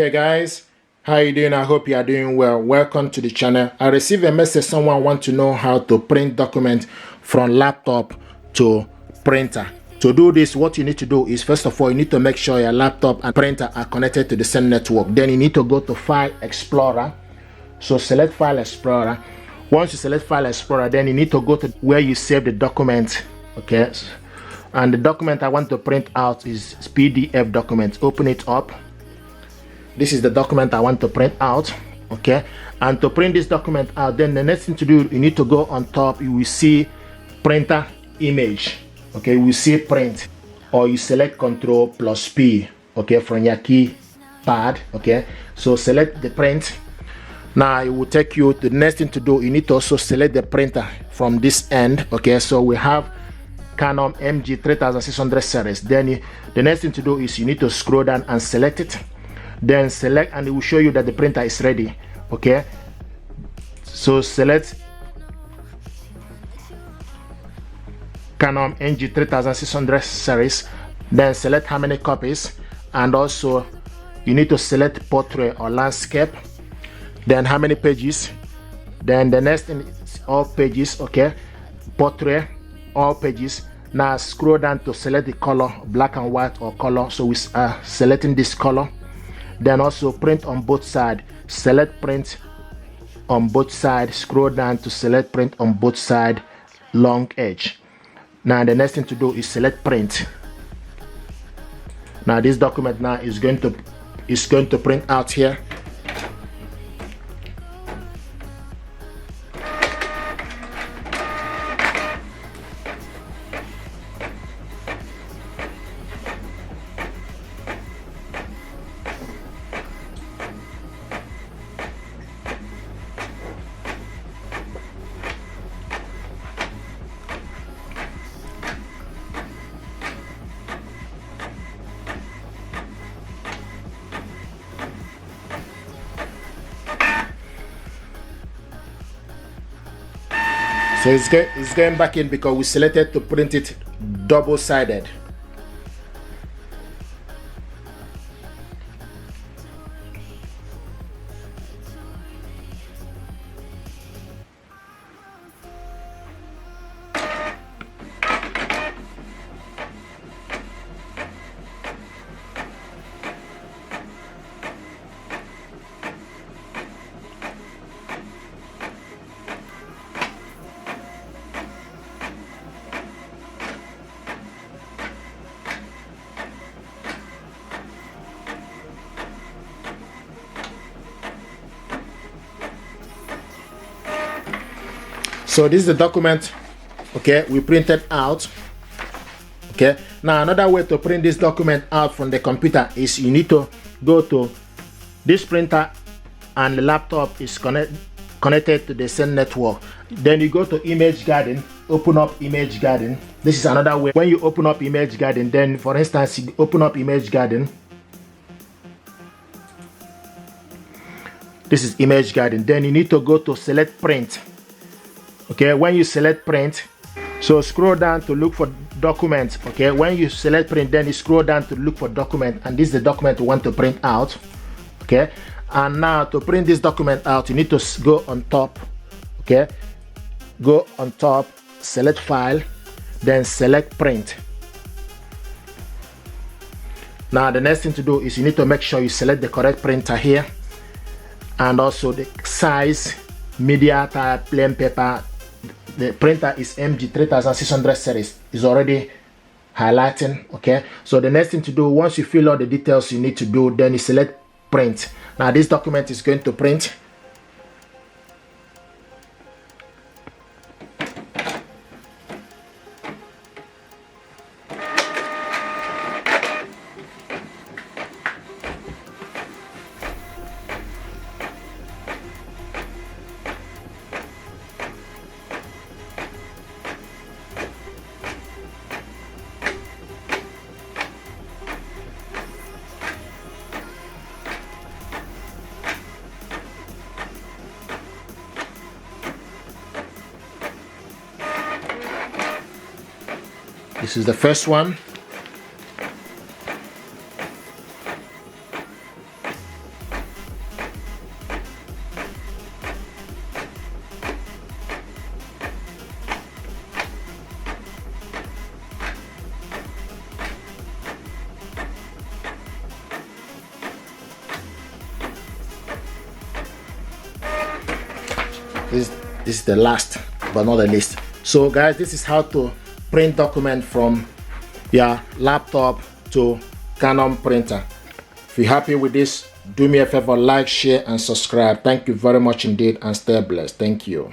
Hey guys, how you doing? I hope you are doing well. Welcome to the channel. I received a message someone want to know how to print document from laptop to printer. To do this, what you need to do is, first of all, you need to make sure your laptop and printer are connected to the same network. Then you need to go to File Explorer. So select File Explorer. Once you select File Explorer, then you need to go to where you save the document. Okay, and the document I want to print out is PDF document. Open it up. This is the document I want to print out. Okay, and to print this document out, then the next thing to do, you need to go on top. You will see printer image. Okay, you will see print, or you select Ctrl+P. Okay, from your keypad. Okay, so select the print. Now it will take you to the next thing to do. You need to also select the printer from this end. Okay, so we have Canon MG3600 series. Then the next thing to do is you need to scroll down and select it. Then select, and it will show you that the printer is ready. Okay, so select Canon MG3600 series. Then select how many copies, and also you need to select portrait or landscape. Then how many pages. Then the next thing is all pages. Okay, portrait, all pages. Now scroll down to select the color, black and white or color. So we are selecting this color. Then also print on both sides. Select print on both sides. Scroll down to select print on both sides, long edge. Now the next thing to do is select print. Now this document now is going to print out here. So it's going back in because we selected to print it double-sided. So this is the document, okay, we printed out. Okay, now another way to print this document out from the computer is you need to go to this printer, and the laptop is connected to the same network. Then you go to Image Garden, open up Image Garden. This is another way. When you open up Image Garden, then for instance, you open up Image Garden. This is Image Garden. Then you need to go to select print. Okay, when you select print, so scroll down to look for document. Okay, when you select print, then you scroll down to look for document, and this is the document you want to print out. Okay, and now to print this document out, you need to go on top. Okay, go on top, select file, then select print. Now the next thing to do is you need to make sure you select the correct printer here, and also the size, media type, plain paper. The printer is MG3600 series. Is already highlighting. Okay, so the next thing to do, once you fill out the details you need to do, then you select print. Now this document is going to print. This is the first one. this is the last but not the least. So guys, this is how to print document from your laptop to Canon printer. If you're happy with this, do me a favor, like, share and subscribe. Thank you very much indeed, and stay blessed. Thank you.